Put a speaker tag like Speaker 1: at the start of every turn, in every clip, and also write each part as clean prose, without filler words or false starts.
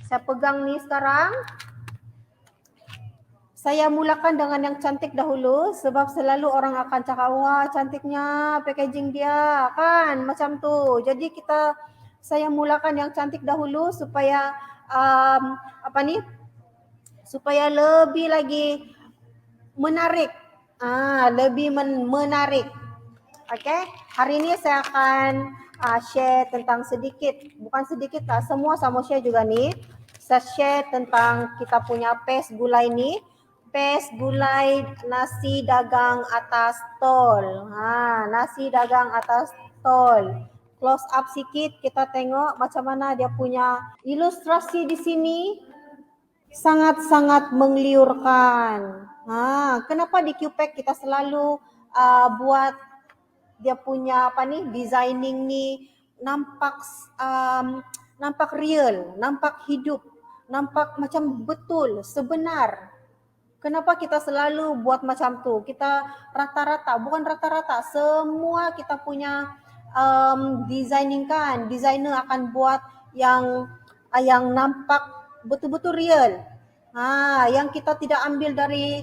Speaker 1: Saya pegang nih sekarang. Saya mulakan dengan yang cantik dahulu sebab selalu orang akan cakap, wah cantiknya packaging dia kan, macam tu. Jadi saya mulakan yang cantik dahulu supaya supaya lebih lagi menarik. Lebih menarik. Okay, hari ini saya akan share tentang sedikit, bukan sedikit lah, semua sama share juga nih. Saya share tentang kita punya pes gulai ni. Pes gulai nasi dagang atas tol. Nasi dagang atas tol. Close up sikit kita tengok macam mana dia punya ilustrasi di sini. Sangat-sangat menggeliurkan. Kenapa di QPack kita selalu buat dia punya designing ni nampak nampak real, nampak hidup, nampak macam betul, sebenar. Kenapa kita selalu buat macam tu? Kita rata-rata, bukan rata-rata, semua kita punya designing kan, designer akan buat yang nampak betul-betul real. Yang kita tidak ambil dari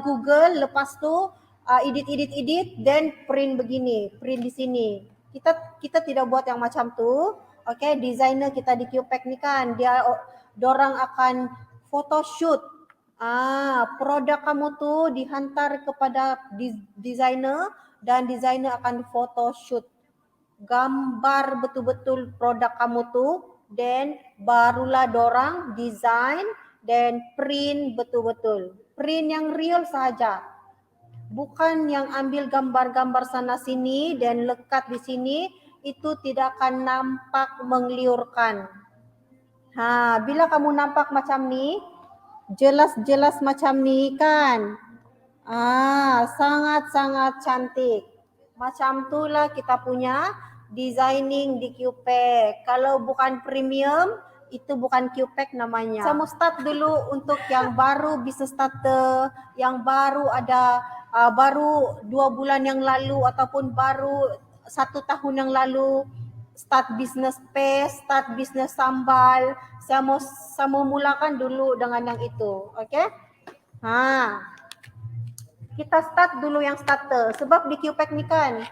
Speaker 1: Google, lepas tu edit, then print begini, print di sini. Kita tidak buat yang macam tu. Okay, designer kita di QPack ni kan, dorang akan photoshoot. Produk kamu tu dihantar kepada designer dan designer akan photoshoot. Gambar betul-betul produk kamu tu, then barulah dorang design dan print betul-betul. Print yang real sahaja. Bukan yang ambil gambar-gambar sana sini dan lekat di sini, itu tidak akan nampak menggeliurkan. Bila kamu nampak macam ni, jelas-jelas macam ni kan. Sangat-sangat cantik. Macam itulah kita punya designing di QPack. Kalau bukan premium, itu bukan QPack namanya. Saya mau start dulu untuk yang baru business starter, yang baru ada baru 2 bulan yang lalu ataupun baru 1 tahun yang lalu start business pes, start business sambal. Saya mau mulakan dulu dengan yang itu. Okay? Kita start dulu yang starter. Sebab di QPack ni kan,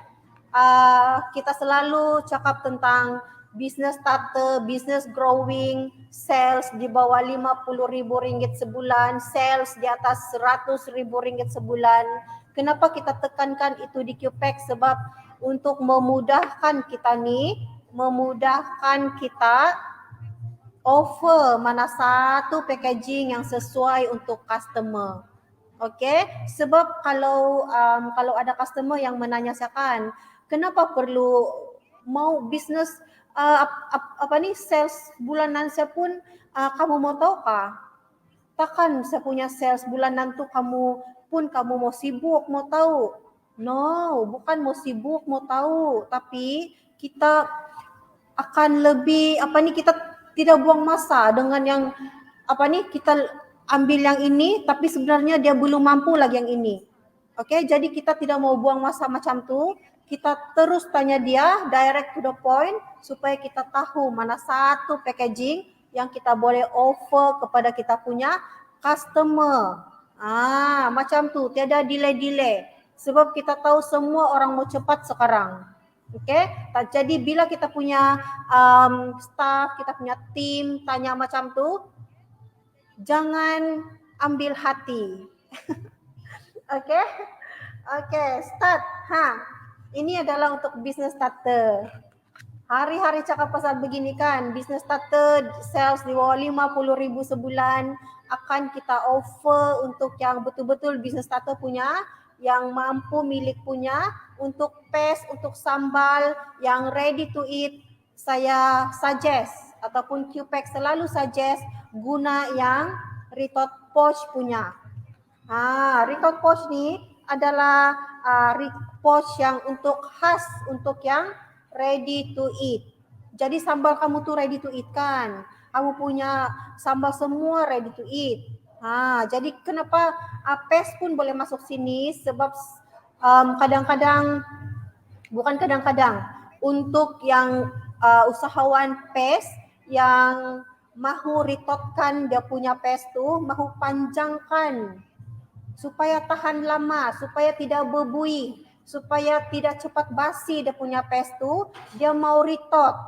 Speaker 1: kita selalu cakap tentang business starter, business growing, sales di bawah RM50,000 sebulan, sales di atas RM100,000 sebulan. Kenapa kita tekankan itu di QPack? Sebab untuk memudahkan kita ni, memudahkan kita offer mana satu packaging yang sesuai untuk customer. Okay, sebab kalau ada customer yang menanya saya kan, kenapa perlu mau bisnes sales bulanan saya pun kamu mau tahu kah? Takkan saya punya sales bulanan tu kamu mau sibuk mau tahu? No, bukan mau sibuk mau tahu, tapi kita akan lebih kita tidak buang masa dengan yang kita ambil yang ini tapi sebenarnya dia belum mampu lagi yang ini. Okay, jadi kita tidak mau buang masa macam tu. Kita terus tanya dia direct to the point supaya kita tahu mana satu packaging yang kita boleh offer kepada kita punya customer. Macam tu, tiada delay-delay. Sebab kita tahu semua orang mau cepat sekarang. Okay, jadi bila kita punya staff, kita punya team tanya macam tu, jangan ambil hati. Okay, start. Ini adalah untuk business starter. Hari-hari cakap pasal begini kan, business starter sales di bawah 50,000 sebulan akan kita offer untuk yang betul-betul business starter punya, yang mampu milik punya, untuk pes, untuk sambal yang ready to eat. Saya suggest ataupun QPack selalu suggest guna yang Ritot Poch punya. Ritot Poch ni adalah Poch yang untuk khas untuk yang ready to eat. Jadi sambal kamu tu ready to eat kan? Kamu punya sambal semua ready to eat. Jadi kenapa pes pun boleh masuk sini? Sebab kadang-kadang, bukan kadang-kadang, untuk yang usahawan pes yang mahu retotkan dia punya paste tu, mahu panjangkan supaya tahan lama, supaya tidak berbuih, supaya tidak cepat basi dia punya paste tu, dia mau retot.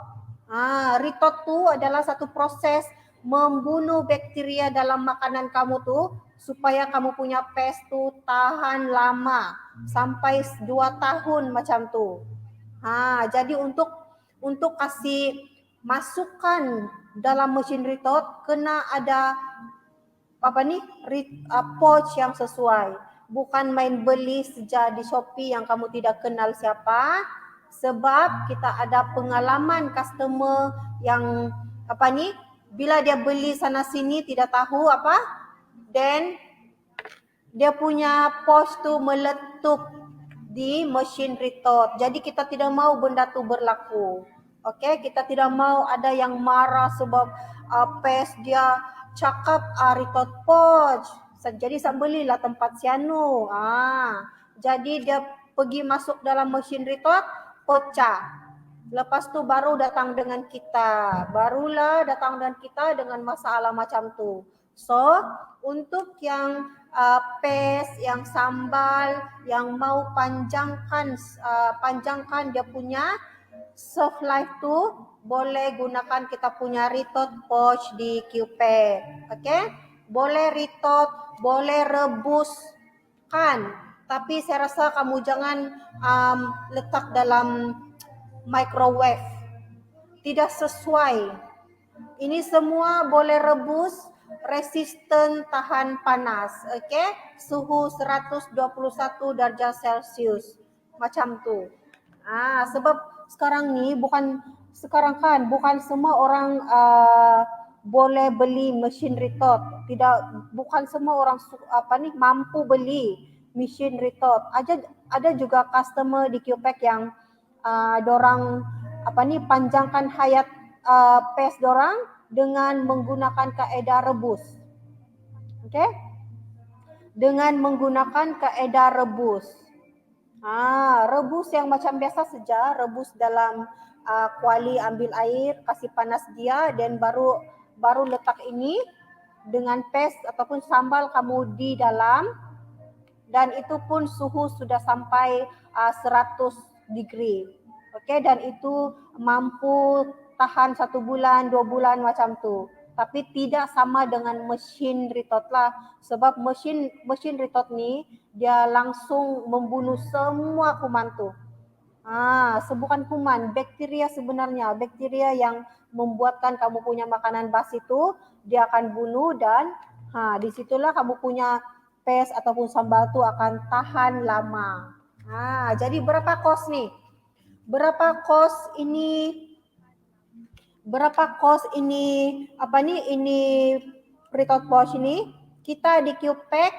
Speaker 1: Retot tu adalah satu proses membunuh bakteria dalam makanan kamu tu supaya kamu punya paste tu tahan lama sampai 2 tahun macam tu. Jadi untuk kasih masukkan dalam mesin retot kena ada pouch yang sesuai. Bukan main beli saja di Shopee yang kamu tidak kenal siapa. Sebab kita ada pengalaman customer yang bila dia beli sana sini tidak tahu then dia punya pouch tu meletup di mesin retot. Jadi kita tidak mau benda tu berlaku. Okey, kita tidak mau ada yang marah sebab paste dia cakap retot pouch. Jadi saya belilah tempat sianu. Jadi dia pergi masuk dalam mesin retot, pecah. Lepas tu baru datang dengan kita. Barulah datang dengan kita dengan masalah macam tu. So, untuk yang paste, yang sambal, yang mau panjangkan dia punya shelf life tu, boleh gunakan kita punya retot pouch di Q-Pack. Okay? Boleh retot, boleh rebuskan. Tapi saya rasa kamu jangan letak dalam microwave. Tidak sesuai. Ini semua boleh rebus, resisten, tahan panas. Okey? Suhu 121 darjah Celsius. Macam tu. Sebab sekarang ni bukan semua orang boleh beli mesin retot. Bukan semua orang mampu beli mesin retot. Ada juga customer di Q-Pack yang dorang panjangkan hayat paste dorang dengan menggunakan kaedah rebus. Okey? Dengan menggunakan kaedah rebus. Rebus yang macam biasa saja, rebus dalam kuali, ambil air, kasih panas dia dan baru letak ini dengan paste ataupun sambal kamu di dalam, dan itu pun suhu sudah sampai 100 degree. Okey, dan itu mampu tahan 1 bulan, 2 bulan macam tu. Tapi tidak sama dengan mesin retot lah. Sebab mesin retot ni dia langsung membunuh semua kuman tu. Bukan kuman, bakteria sebenarnya. Bakteria yang membuatkan kamu punya makanan basi tu dia akan bunuh dan di situlah kamu punya paste ataupun sambal tu akan tahan lama. Jadi berapa kos ni? Berapa kos ini ini retot pouch ini? Kita di Q-Pack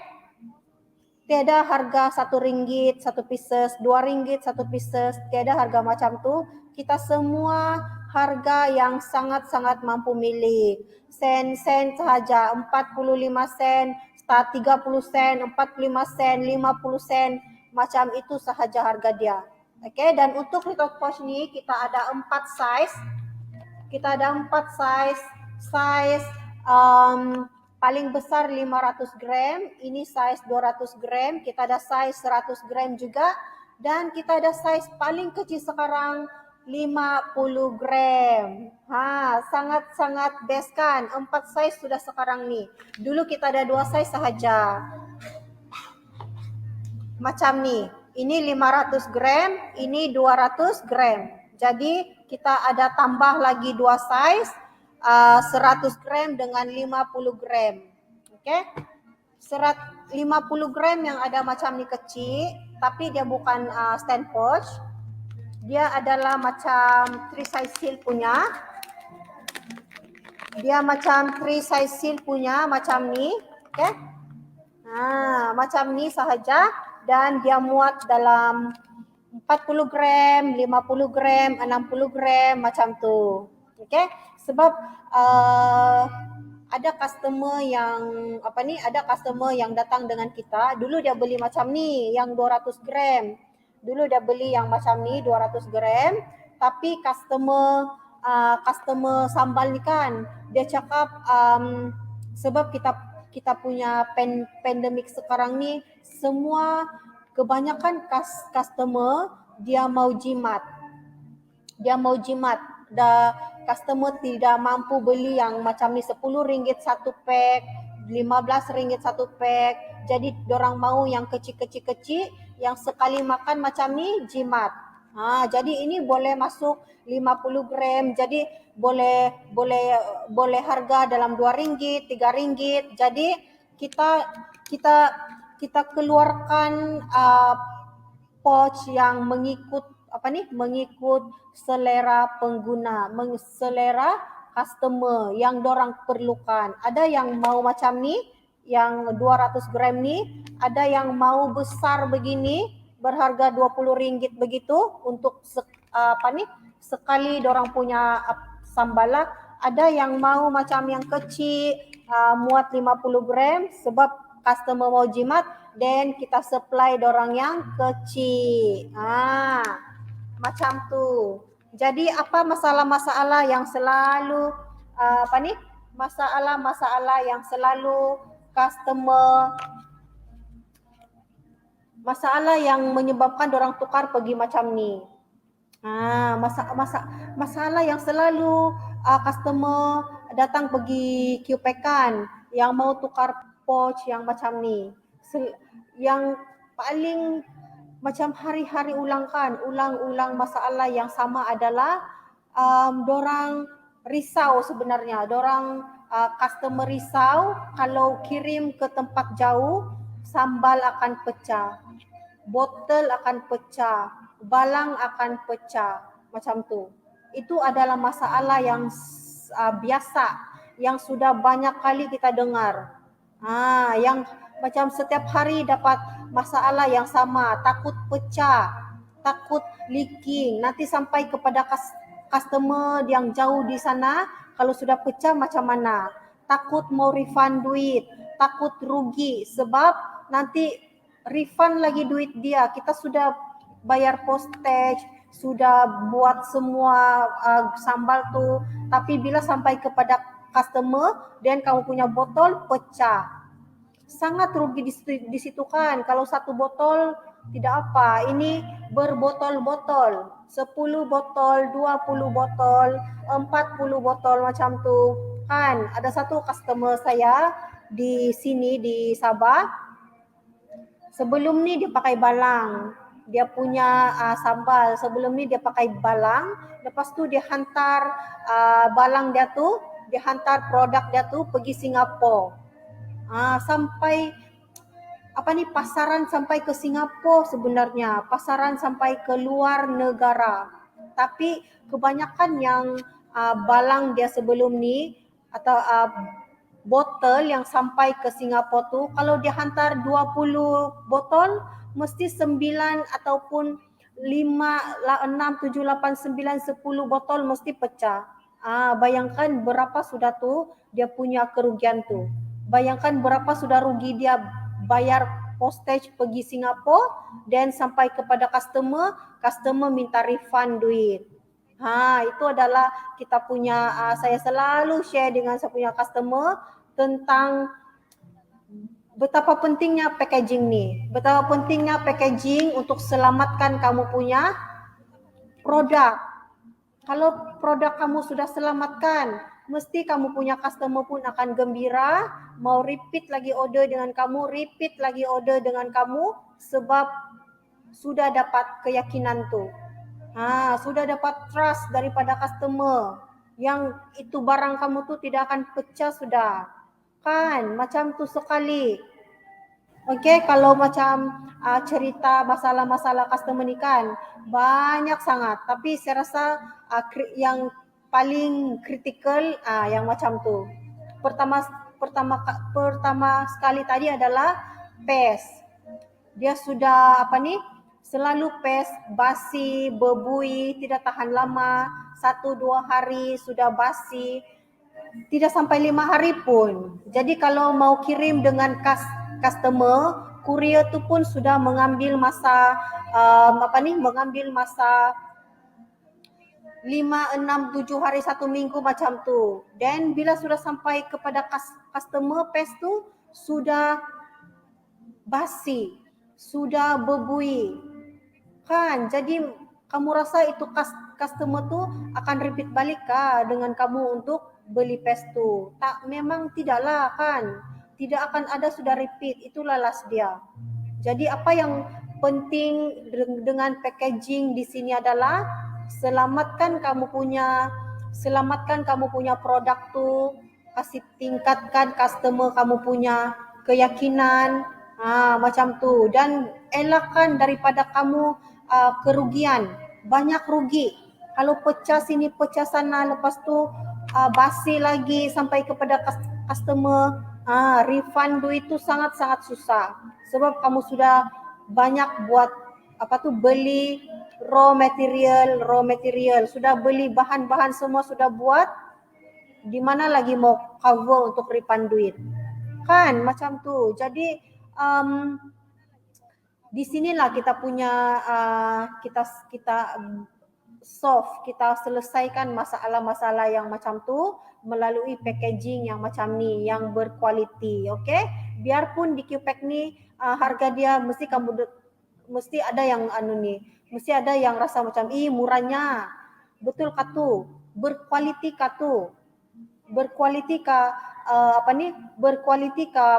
Speaker 1: tiada harga RM1 1 pieces, RM2 1 pieces, tiada harga macam tu. Kita semua harga yang sangat-sangat mampu milik. Sen-sen sahaja, 45 sen, 30 sen, 45 sen, 50 sen, macam itu sahaja harga dia. Okey, dan untuk retot pouch ni kita ada 4 size. Kita ada 4 size. Size paling besar 500 gram, ini size 200 gram, kita ada size 100 gram juga, dan kita ada size paling kecil sekarang 50 gram. Sangat-sangat best kan? 4 size sudah sekarang ni. Dulu kita ada 2 size sahaja. Macam ni. Ini 500 gram, ini 200 gram. Jadi kita ada tambah lagi 2 size, 100 gram dengan 50 gram. Okey? 50 gram yang ada macam ni kecil, tapi dia bukan stand pouch. Dia adalah macam 3 size seal punya. Dia macam 3 size seal punya macam ni. Okey? Macam ni sahaja, dan dia muat dalam 40 gram, 50 gram, 60 gram macam tu. Okey? Sebab ada customer yang datang dengan kita, dulu dia beli macam ni yang 200 gram. Dulu dia beli yang macam ni 200 gram, tapi customer customer sambal ni kan, dia cakap sebab kita punya pandemik sekarang ni, semua kebanyakan customer dia mau jimat. Dah customer tidak mampu beli yang macam ni RM10 satu pack, RM15 satu pack. Jadi dorang mau yang kecil-kecil yang sekali makan macam ni jimat. Jadi ini boleh masuk 50 gram. Jadi boleh harga dalam RM2, RM3. Jadi kita keluarkan pouch yang mengikut mengikut selera pengguna, selera customer yang dorang perlukan. Ada yang mau macam ni, yang 200 gram ni, ada yang mau besar begini, berharga RM20 begitu untuk sekali dorang punya sambal. Ada yang mau macam yang kecil, muat 50 gram sebab customer mau jimat, then kita supply dorang yang kecil. Macam tu. Jadi apa masalah-masalah yang selalu masalah-masalah yang selalu customer, masalah yang menyebabkan dorang tukar pergi macam ni. Masalah yang selalu customer datang pergi QPEK-an yang mau tukar pouch yang macam ni. Yang paling macam hari-hari ulang masalah yang sama adalah dorang risau sebenarnya. Dorang customer risau kalau kirim ke tempat jauh, sambal akan pecah, botol akan pecah, balang akan pecah, macam tu. Itu adalah masalah yang biasa, yang sudah banyak kali kita dengar. Yang macam setiap hari dapat masalah yang sama, takut pecah, takut leaking, nanti sampai kepada customer yang jauh di sana, kalau sudah pecah macam mana, takut mau refund duit, takut rugi sebab nanti refund lagi duit dia. Kita sudah bayar postage, sudah buat semua sambal tu, tapi bila sampai kepada customer dan kamu punya botol pecah, sangat rugi di situ kan. Kalau satu botol tidak apa, ini berbotol-botol, 10 botol, 20 botol, 40 botol macam tu kan. Ada satu customer saya di sini di Sabah, sebelum ni dia pakai balang, dia punya sambal, sebelum ni dia pakai balang, lepas tu dia hantar balang dia tu, dia hantar produk dia tu pergi Singapura. Sampai pasaran sampai ke Singapura sebenarnya, pasaran sampai ke luar negara. Tapi kebanyakan yang balang dia sebelum ni atau botol yang sampai ke Singapura tu, kalau dia hantar 20 botol, mesti 9 ataupun 5, 6, 7, 8, 9, 10 botol mesti pecah. Bayangkan berapa sudah tu dia punya kerugian tu. Bayangkan berapa sudah rugi dia bayar postage pergi Singapura dan sampai kepada customer minta refund duit. Itu adalah kita punya, saya selalu share dengan saya punya customer tentang betapa pentingnya packaging ni. Betapa pentingnya packaging untuk selamatkan kamu punya produk. Kalau produk kamu sudah selamatkan, mesti kamu punya customer pun akan gembira, mau repeat lagi order dengan kamu, sebab sudah dapat keyakinan tu. Sudah dapat trust daripada customer yang itu barang kamu tu tidak akan pecah sudah. Kan, macam tu sekali. Okey, kalau macam cerita masalah-masalah customer ni kan banyak sangat, tapi saya rasa yang paling kritikal yang macam tu. Pertama sekali tadi adalah pest. Dia sudah selalu pest, basi, berbui, tidak tahan lama, 1-2 hari sudah basi, tidak sampai 5 hari pun. Jadi kalau mau kirim dengan customer, courier tu pun sudah mengambil masa 5, 6, 7 hari 1 minggu macam tu. Dan bila sudah sampai kepada customer paste tu sudah basi, sudah berbui. Kan? Jadi kamu rasa itu customer tu akan repeat balik kah dengan kamu untuk beli paste tu? Tak, memang tidaklah kan. Tidak akan ada sudah repeat. Itulah last dia. Jadi apa yang penting dengan packaging di sini adalah selamatkan kamu punya produk tu, kasih tingkatkan customer kamu punya keyakinan, macam tu, dan elakkan daripada kamu kerugian, banyak rugi. Kalau pecah sini pecah sana, lepas tu basi lagi sampai kepada customer, refund duit itu sangat-sangat susah. Sebab kamu sudah banyak buat beli raw material, sudah beli bahan-bahan semua sudah buat, di mana lagi mau cover untuk refund duit. Kan macam tu. Jadi di sinilah kita punya kita solve, kita selesaikan masalah-masalah yang macam tu melalui packaging yang macam ni, yang berkualiti. Okay, biarpun di QPack ni harga dia mesti ada yang mesti ada yang rasa macam murahnya. Betul katu, berkualiti katu, berkualiti ka berkualiti ka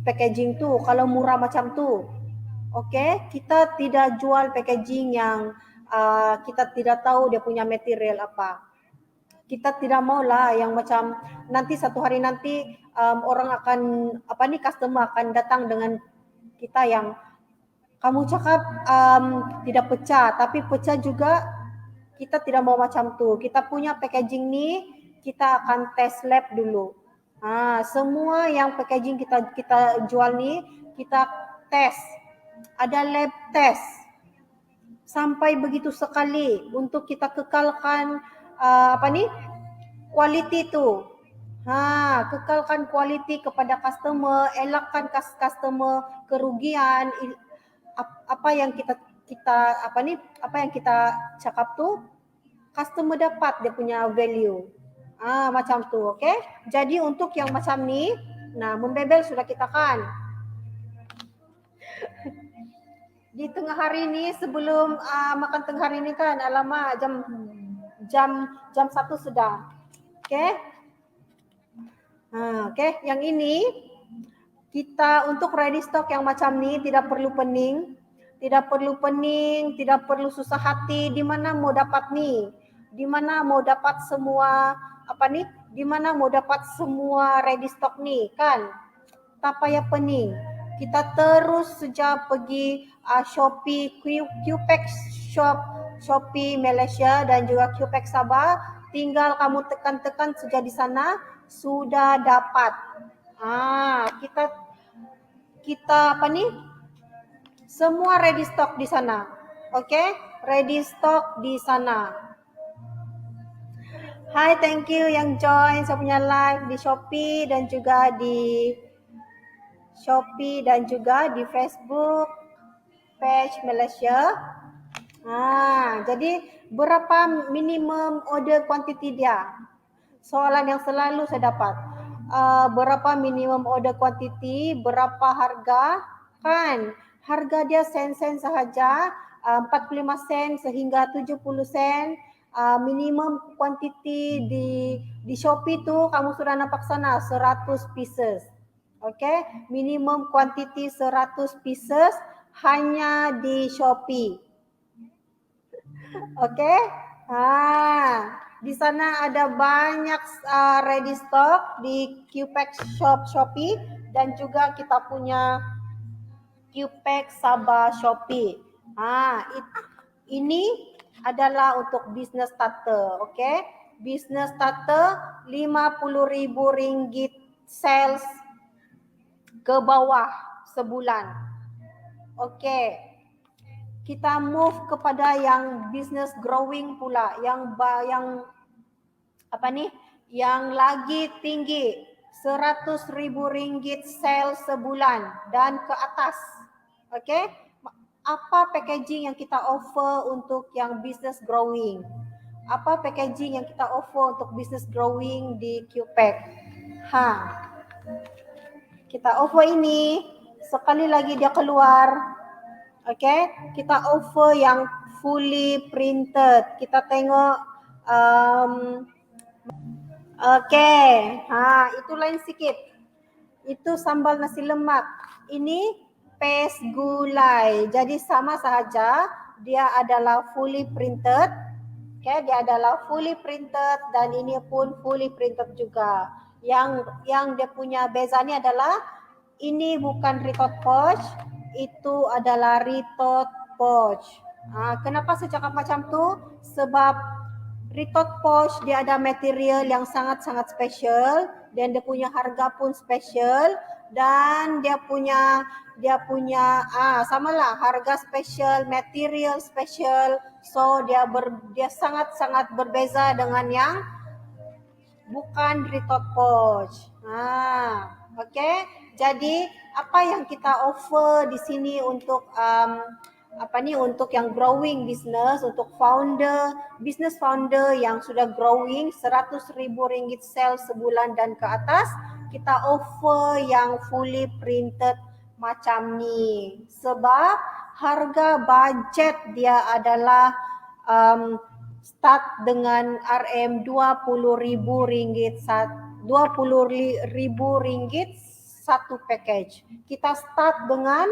Speaker 1: packaging tu. Kalau murah macam tu, okay, kita tidak jual packaging yang kita tidak tahu dia punya material apa. Kita tidak maulah yang macam nanti satu hari nanti orang akan customer akan datang dengan kita yang kamu cakap tidak pecah, tapi pecah juga. Kita tidak mau macam tu. Kita punya packaging ni kita akan test lab dulu. Semua yang packaging kita jual ni kita test. Ada lab test. Sampai begitu sekali untuk kita kekalkan quality tu. Kekalkan quality kepada customer, elakkan customer kerugian. Apa yang kita cakap tu, customer dapat dia punya value. Macam tu, okay? Jadi untuk yang macam ni, membebel sudah kita kan. Di tengah hari ni sebelum makan tengah hari ni kan, alamak jam 1 sudah. Okay? Okay, yang ini kita untuk ready stock yang macam ni tidak perlu pening, tidak perlu susah hati. Di mana mau dapat ni? Di mana mau dapat semua Di mana mau dapat semua ready stock ni kan? Tak payah pening. Kita terus saja pergi Shopee, QPack Shop, Shopee Malaysia dan juga QPack Sabah. Tinggal kamu tekan-tekan saja di sana sudah dapat. Kita semua ready stock di sana. Okay? Ready stock di sana. Hai, thank you yang join saya punya live di Shopee dan juga di Facebook page Malaysia. Jadi berapa minimum order quantity dia? Soalan yang selalu saya dapat. Berapa minimum order quantity, berapa harga? Kan harga dia sen-sen sahaja, 45 sen sehingga 70 sen. Minimum quantity di Shopee tu kamu sudah nampak sana 100 pieces. Okay, minimum quantity 100 pieces hanya di Shopee. Okay, di sana ada banyak ready stock di QPack Shop Shopee dan juga kita punya QPack Sabah Shopee. Ini adalah untuk business starter, okay? Business starter RM50,000 sales ke bawah sebulan. Okay. Kita move kepada yang business growing pula, yang lagi tinggi, RM100,000 sales sebulan dan ke atas. Okay? Apa packaging yang kita offer untuk yang business growing? apa packaging yang kita offer untuk business growing di QPack. Kita offer ini, sekali lagi dia keluar. Okay, kita offer yang fully printed. Kita tengok, itu lain sikit. Itu sambal nasi lemak. Ini paste gulai. Jadi sama sahaja, dia adalah fully printed. Okay, dia adalah fully printed dan ini pun fully printed juga. Yang dia punya bezanya adalah ini bukan ritot pouch, itu adalah ritot pouch. Kenapa saya cakap macam tu? Sebab ritot pouch dia ada material yang sangat-sangat special dan dia punya harga pun special dan dia punya samalah harga special, material special. So dia sangat-sangat berbeza dengan yang bukan ritot pouch. Okay. Jadi apa yang kita offer di sini untuk untuk yang growing business, untuk business founder yang sudah growing 100,000 ringgit sales sebulan dan ke atas, kita offer yang fully printed macam ni. Sebab harga budget dia adalah start dengan RM20,000 satu package. Kita start dengan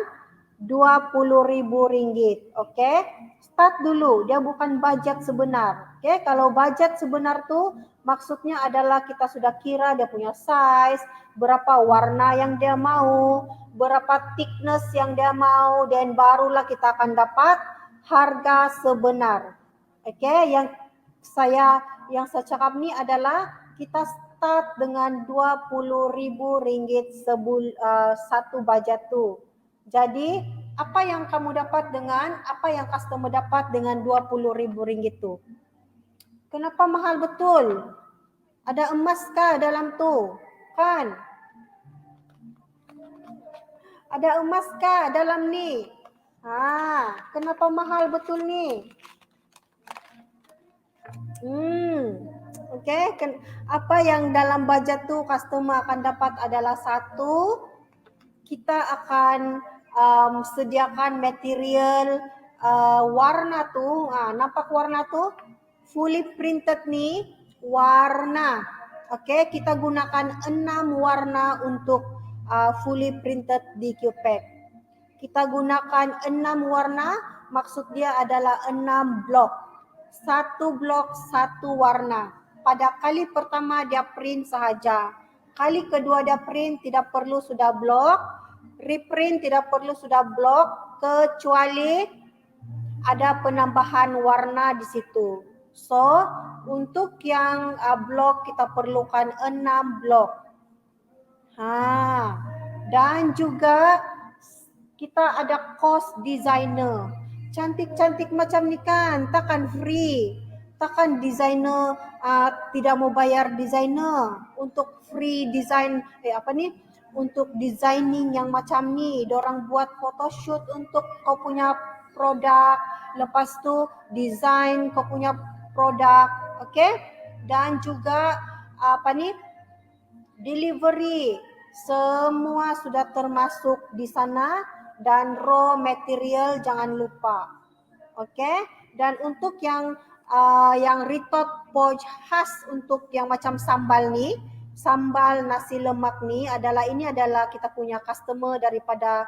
Speaker 1: RM20,000. Okay? Start dulu. Dia bukan budget sebenar. Okay? Kalau budget sebenar tu maksudnya adalah kita sudah kira dia punya size, berapa warna yang dia mau, berapa thickness yang dia mau, dan barulah kita akan dapat harga sebenar. Okay? Yang saya cakap ni adalah kita start dengan RM20,000 satu budget tu. Jadi apa yang kamu dapat dengan, apa yang customer dapat dengan RM20,000 tu? Kenapa mahal betul? Ada emas kah dalam tu? Kan? Ada emas kah dalam ni? Kenapa mahal betul ni? Okay, apa yang dalam budget tu customer akan dapat adalah satu, kita akan sediakan material warna tu, nampak warna tu? Fully printed ni warna. Okay, kita gunakan 6 warna untuk fully printed di QPack. Kita gunakan 6 warna, maksud dia adalah 6 blok. Satu blok, satu warna. Pada kali pertama dia print sahaja. Kali kedua dia print tidak perlu sudah blok. Reprint tidak perlu sudah blok kecuali ada penambahan warna di situ. So, untuk yang blok kita perlukan 6 blok. Dan juga kita ada cost designer. Cantik-cantik macam ni kan, takkan free. Takkan designer tidak mau bayar designer untuk free design untuk designing yang macam ni. Dorang buat photoshoot untuk kau punya produk, lepas tu design kau punya produk, okay? Dan juga delivery semua sudah termasuk di sana. Dan raw material jangan lupa. Okay? Dan untuk yang ritot pouch khas untuk yang macam sambal ni, sambal nasi lemak ni ini adalah kita punya customer daripada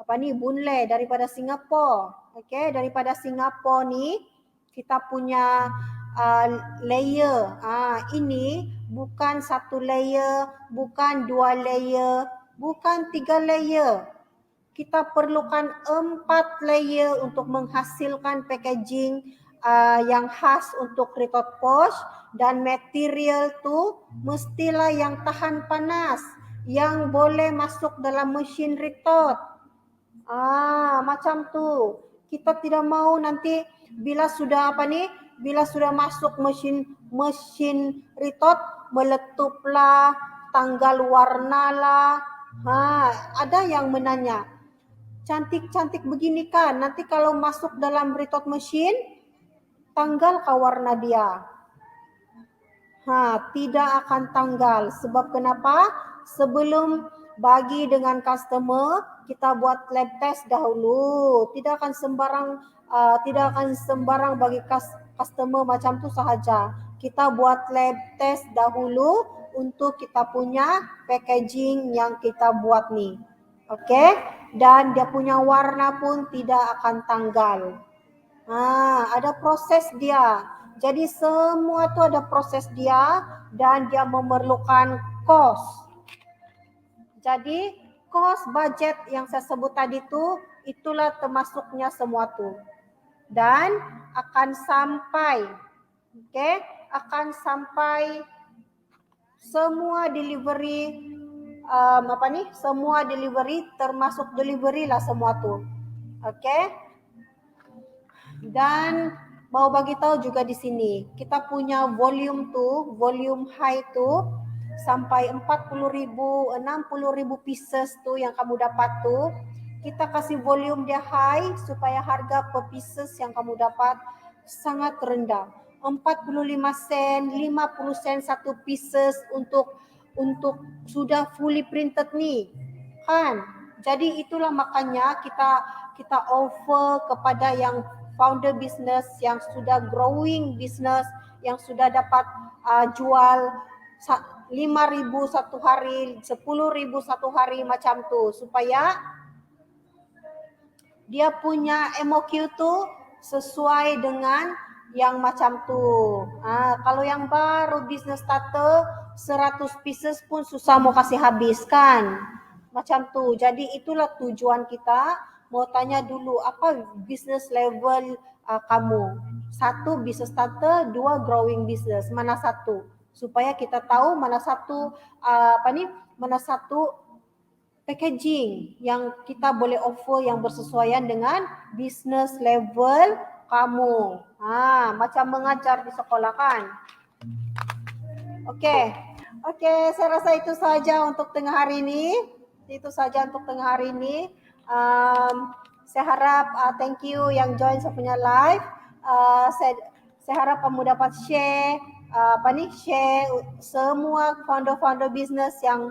Speaker 1: Boon Lay, daripada Singapura. Okay? Daripada Singapura ni kita punya layer. Ini bukan satu layer, bukan 2 layer, bukan 3 layer. Kita perlukan 4 layer untuk menghasilkan packaging yang khas untuk ritot pouch, dan material tu mestilah yang tahan panas, yang boleh masuk dalam mesin ritot. Macam tu. Kita tidak mau nanti bila sudah masuk mesin ritot meletuplah, tanggal warna lah. Ada yang menanya, cantik-cantik begini kan, nanti kalau masuk dalam ritot mesin Tanggalkah warna dia? Tidak akan tanggal. Sebab kenapa? Sebelum bagi dengan customer, kita buat lab test dahulu. Tidak akan sembarang bagi customer macam tu sahaja. Kita buat lab test dahulu untuk kita punya packaging yang kita buat ni. Okey? Dan dia punya warna pun tidak akan tanggal. Ada proses dia. Jadi semua tu ada proses dia dan dia memerlukan kos. Jadi kos budget yang saya sebut tadi tu, itulah termasuknya semua tu. Dan akan sampai, akan sampai semua delivery, semua delivery termasuk delivery lah semua tu. Dan mau bagi tahu juga di sini, kita punya volume high tu sampai 40,000, 60,000 pieces tu yang kamu dapat tu, kita kasih volume dia high supaya harga per pieces yang kamu dapat sangat rendah. 45 sen, 50 sen satu pieces untuk sudah fully printed ni. Kan? Jadi itulah makanya kita offer kepada yang founder business, yang sudah growing business, yang sudah dapat jual 5,000 satu hari, 10,000 satu hari macam tu, supaya dia punya MOQ tu sesuai dengan yang macam tu. Kalau yang baru business starter 100 pieces pun susah mau kasih habis kan. Macam tu. Jadi itulah tujuan kita. Mau tanya dulu apa business level kamu. 1 business starter, 2 growing business. Mana satu? Supaya kita tahu mana satu mana satu packaging yang kita boleh offer yang bersesuaian dengan business level kamu. Macam mengajar di sekolah kan. Okey, saya rasa itu saja untuk tengah hari ini. Saya harap thank you yang join saya punya live. Saya harap kamu dapat share semua founder business yang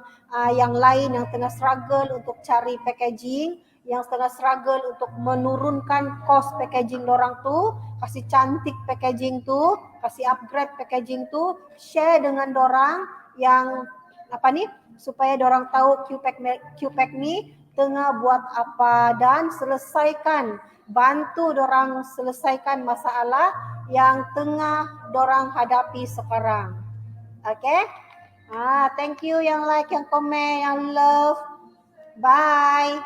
Speaker 1: lain yang tengah struggle untuk cari packaging, yang tengah struggle untuk menurunkan cost packaging dorang tu, kasih cantik packaging tu, kasih upgrade packaging tu, share dengan dorang yang supaya dorang tahu QPack ni tengah buat apa dan bantu dorang selesaikan masalah yang tengah dorang hadapi sekarang. Thank you yang like, yang komen, yang love. Bye.